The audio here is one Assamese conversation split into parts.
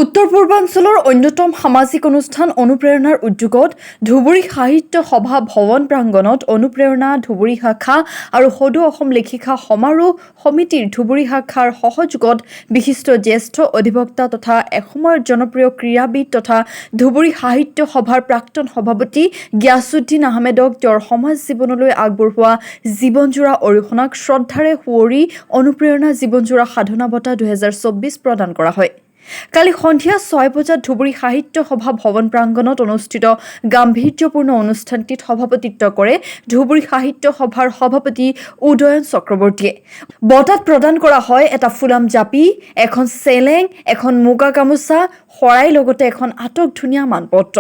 উত্তৰ পূৰ্বাঞ্চলৰ অন্যতম সামাজিক অনুষ্ঠান অনুপ্ৰেৰণাৰ উদ্যোগত ধুবুৰী সাহিত্য সভা ভৱন প্ৰাংগণত অনুপ্ৰেৰণা ধুবুৰী শাখা আৰু সদৌ অসম লেখিকা সমাৰোহ সমিতিৰ ধুবুৰী শাখাৰ সহযোগত বিশিষ্ট জ্যেষ্ঠ অধিবক্তা তথা এসময়ৰ জনপ্ৰিয় ক্ৰীড়াবিদ তথা ধুবুৰী সাহিত্য সভাৰ প্ৰাক্তন সভাপতি গিয়াছুদ্দিন আহমেদক তেওঁৰ সমাজ জীৱনলৈ আগবঢ়োৱা জীৱনজোৰা অৰিহণাক শ্ৰদ্ধাৰে সুঁৱৰি অনুপ্ৰেৰণা জীৱনজোৰা সাধনা বঁটা 2024 প্ৰদান কৰা হয়। কালি সন্ধিয়া 6 বজাত ধুবুৰী সাহিত্য সভা ভৱন প্ৰাংগণত অনুষ্ঠিত গাম্ভীৰ্যপূৰ্ণ অনুষ্ঠানটিত সভাপতিত্ব কৰে ধুবুৰী সাহিত্য সভাৰ সভাপতি উদয়ন চক্ৰৱৰ্তীয়ে। বঁটাত প্ৰদান কৰা হয় এটা ফুলাম জাপি, এখন চেলেং, এখন মুগা গামোচা, শৰাই লগতে এখন আটক ধুনীয়া মানপত্ৰ।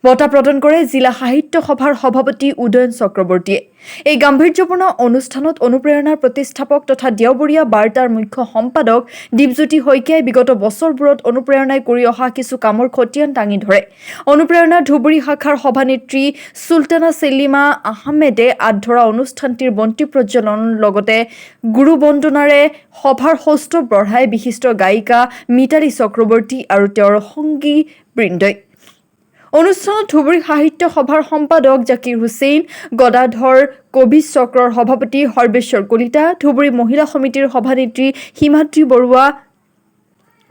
বঁটা প্ৰদান কৰে জিলা সাহিত্য সভাৰ সভাপতি উদয়ন চক্ৰৱৰ্তীয়ে। এই গাম্ভীৰ্যপূৰ্ণ অনুষ্ঠানত অনুপ্ৰেৰণাৰ প্ৰতিষ্ঠাপক তথা দেওবৰীয়া বাৰ্তাৰ মুখ্য সম্পাদক দীপজ্যোতি শইকীয়াই বিগত বছৰবোৰত অনুপ্ৰেৰণাই কৰি অহা কিছু কামৰ খতিয়ান দাঙি ধৰে। অনুপ্ৰেৰণাৰ ধুবুৰী শাখাৰ সভানেত্ৰী চুলতানা চেলিমা আহমেদে আধৰা অনুষ্ঠানটিৰ বন্তি প্ৰজ্বলনৰ লগতে গুৰু বন্দনাৰে সভাৰ সৌষ্ঠৱ বঢ়াই বিশিষ্ট গায়িকা মিতালী চক্ৰৱৰ্তী আৰু তেওঁৰ সংগী বৃন্দই। অনুষ্ঠানত ধুবুৰী সাহিত্য সভাৰ সম্পাদক জাকিৰ হুছেইন, গদাধৰ কবি চক্ৰৰ সভাপতি সৰ্বেশ্বৰ কলিতা, ধুবুৰী মহিলা সমিতিৰ সভানেত্ৰী হিমাদ্ৰী বৰুৱা,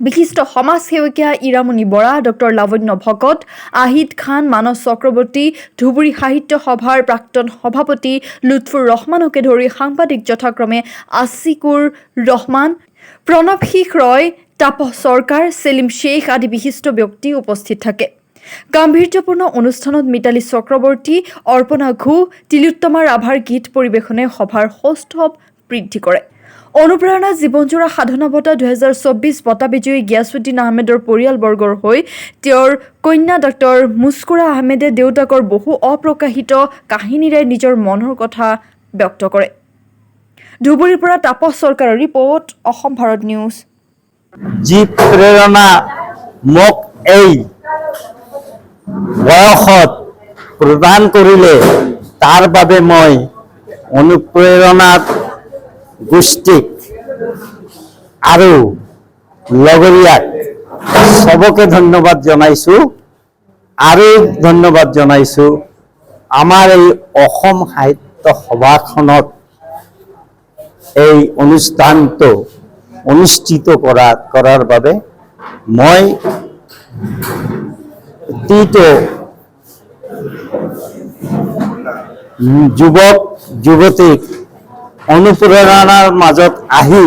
বিশিষ্ট সমাজ সেৱিকা ইৰামণি বৰা, ডক্টৰ লাৱণ্য ভকত, আহিদ খান, মানস চক্ৰৱৰ্তী, ধুবুৰী সাহিত্য সভাৰ প্ৰাক্তন সভাপতি লুৎফুৰ ৰহমানকে ধৰি সাংবাদিক যথাক্ৰমে আছিকুৰ ৰহমান, প্ৰণৱ শিখ ৰয়, তাপস চৰকাৰ, সেলিম শ্বেখ আদি বিশিষ্ট ব্যক্তি উপস্থিত থাকে। গাম্ভীৰ্যপূৰ্ণ অনুষ্ঠানত মিতালী চক্ৰৱৰ্তী, অৰ্পণা ঘোষ, তিলোত্তমা ৰাভাৰ গীত পৰিৱেশনে সভাৰ সৌষ্ঠৱ বৃদ্ধি কৰে। অনুপ্ৰেৰণা জীৱনজোৰা সাধনা বঁটা 2024 বঁটা বিজয়ী গিয়াছুদ্দিন আহমেদৰ পৰিয়ালবৰ্গৰ হৈ তেওঁৰ কন্যা ডক্টৰ মুস্কুৰা আহমেদে দেউতাকৰ বহু অপ্ৰকাশিত কাহিনীৰে নিজৰ মনৰ কথা ব্যক্ত কৰে। ধুবুৰীৰ পৰা তাপস চৰকাৰৰ ৰিপৰ্ট, অসম ভাৰত নিউজ। যি প্ৰেৰণা মোক এই বয়সত প্ৰদান কৰিলে তাৰ বাবে মই অনুপ্ৰেৰণা গোষ্ঠীক আৰু লগৰীয়াক সবকে ধন্যবাদ জনাইছো আৰু ধন্যবাদ জনাইছো আমাৰ এই অসম সাহিত্য সভাখনত এই অনুষ্ঠানটো অনুষ্ঠিত কৰাৰ বাবে মই অতীত যুৱক যুৱতীক অনুপ্ৰেৰণাৰ মাজত আহি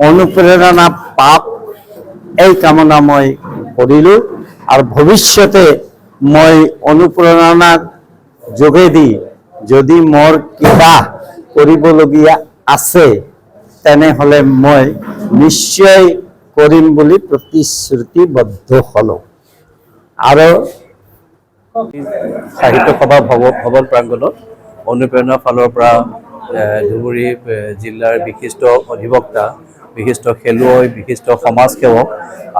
অনুপ্ৰেৰণা পাওক এই কামনা মই কৰিলোঁ আৰু ভৱিষ্যতে মই অনুপ্ৰেৰণাৰ যোগেদি যদি মোৰ কিবা কৰিবলগীয়া আছে তেনেহ'লে মই নিশ্চয় কৰিম বুলি প্ৰতিশ্ৰুতিবদ্ধ হ'লোঁ। আৰু সাহিত্য সভা ভৱন প্ৰাংগণত অনুপ্ৰেৰণাৰ ফালৰ পৰা ধুবুৰী জিলাৰ বিশিষ্ট অধিবক্তা, বিশিষ্ট খেলুৱৈ, বিশিষ্ট সমাজ সেৱক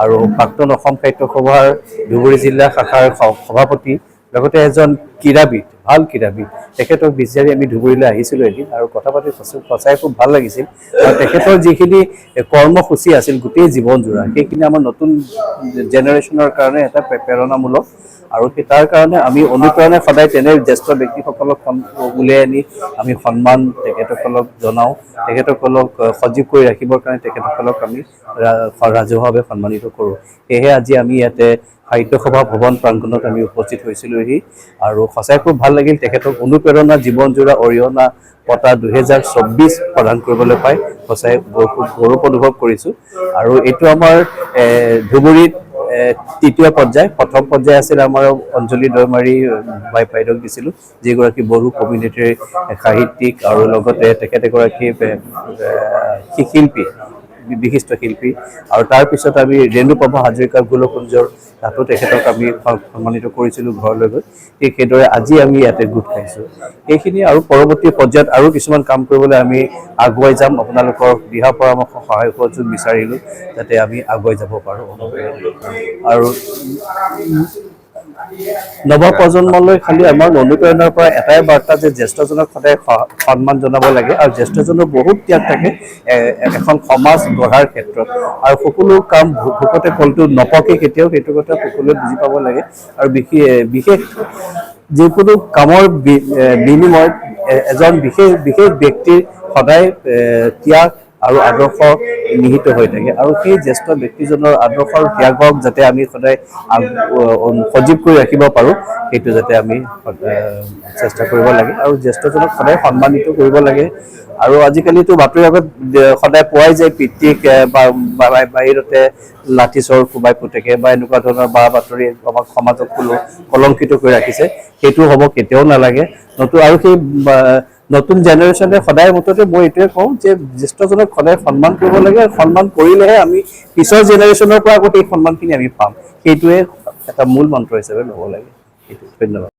আৰু প্ৰাক্তন অসম সাহিত্য সভাৰ ধুবুৰী জিলা শাখাৰ সভাপতি, লগতে এজন ক্ৰীড়াবিদ, ভাল ক্ৰীড়াবিদ, তেখেতক বিচাৰি আমি ধুবুৰীলৈ আহিছিলোঁ এদিন আৰু কথা পাতি সঁচাই খুব ভাল লাগিছিল। আৰু তেখেতৰ যিখিনি কৰ্মসূচী আছিল গোটেই জীৱনজোৰা, সেইখিনি আমাৰ নতুন জেনেৰেশ্যনৰ কাৰণে এটা প্ৰেৰণামূলক আৰু তাৰ কাৰণে আমি অনুপ্ৰেৰণাই সদায় তেনে জ্যেষ্ঠ ব্যক্তিসকলক উলিয়াই আনি আমি সন্মান তেখেতসকলক জনাওঁ, তেখেতসকলক সজীৱ কৰি ৰাখিবৰ কাৰণে তেখেতসকলক আমি ৰাজহুৱাভাৱে সন্মানিত কৰোঁ। সেয়েহে আজি আমি ইয়াতে সাহিত্য সভা ভৱন প্ৰাংগণত আমি উপস্থিত হৈছিলোঁহি আৰু সঁচাই খুব ভাল লাগিল। তেখেতক অনুপ্ৰেৰণা জীৱনজোৰা অৰিহণা বঁটা 2024 প্ৰদান কৰিবলৈ পাই সঁচাই খুব গৌৰৱ অনুভৱ কৰিছোঁ। আৰু এইটো আমাৰ ধুবুৰীত তৃতীয় পৰ্যায়। প্ৰথম পৰ্যায় আছিল আমাৰ অঞ্জলি দৈমাৰী বাইদেউক দিছিলোঁ, যিগৰাকী বড়ো কমিউনিটিৰ সাহিত্যিক আৰু লগতে তেখেত এগৰাকী শিল্পী, বিশিষ্ট শিল্পী। আৰু তাৰপিছত আমি ৰেণুপ্ৰভা হাজৰিকা গোলকুঞ্জৰ তাতো তেখেতক আমি সন্মানিত কৰিছিলোঁ ঘৰলৈ গৈ। ঠিক সেইদৰে আজি আমি ইয়াতে গোট খাইছোঁ। এইখিনি আৰু পৰৱৰ্তী পৰ্যায়ত আৰু কিছুমান কাম কৰিবলৈ আমি আগুৱাই যাম। আপোনালোকৰ দিহা পৰামৰ্শ সহায় সহযোগ বিচাৰিলোঁ যাতে আমি আগুৱাই যাব পাৰোঁ। আৰু নৱপ্ৰজন্মলৈ খালি আমাৰ অনুপ্ৰেৰণাৰ পৰা এটাই বাৰ্তা যে জ্যেষ্ঠজনক সদায় সন্মান জনাব লাগে আৰু জ্যেষ্ঠজনৰ বহুত ত্যাগ থাকে এখন সমাজ গঢ়াৰ ক্ষেত্ৰত আৰু সকলো কাম ভোকতে ফলটো নপকে কেতিয়াও সেইটো কথা সকলোৱে বুজি পাব লাগে আৰু বিশেষ যিকোনো কামৰ বিনিময়ত এজন বিশেষ ব্যক্তিৰ সদায় ত্যাগ আৰু আদৰ্শ নিহিত হৈ থাকে আৰু সেই জ্যেষ্ঠ ব্যক্তিজনৰ আদৰ্শ আৰু ত্যাগক যাতে আমি সদায় সজীৱ কৰি ৰাখিব পাৰোঁ সেইটো যাতে আমি চেষ্টা কৰিব লাগে আৰু জ্যেষ্ঠজনক সদায় সন্মানিত কৰিব লাগে আৰু আজিকালিতো বাতৰি কাকত সদায় পোৱাই যায় পিতৃক বা বাহিৰতে লাঠি চৰ কোবাই পুতেকে বা এনেকুৱা ধৰণৰ বা বাতৰি আমাক সমাজক কলংকিত কৰি ৰাখিছে সেইটো হ'ব কেতিয়াও নালাগে আৰু সেই নতুন জেনেৰেশ্যনে সদায় মুঠতে মই এইটোৱে কওঁ যে জ্যেষ্ঠজনক সদায় সন্মান কৰিব লাগে আৰু সন্মান কৰিলেহে আমি পিছৰ জেনেৰেশ্যনৰ পৰা আগতে এই সন্মানখিনি আমি পাম সেইটোৱে এটা মূল মন্ত্ৰ হিচাপে ল'ব লাগে। ধন্যবাদ।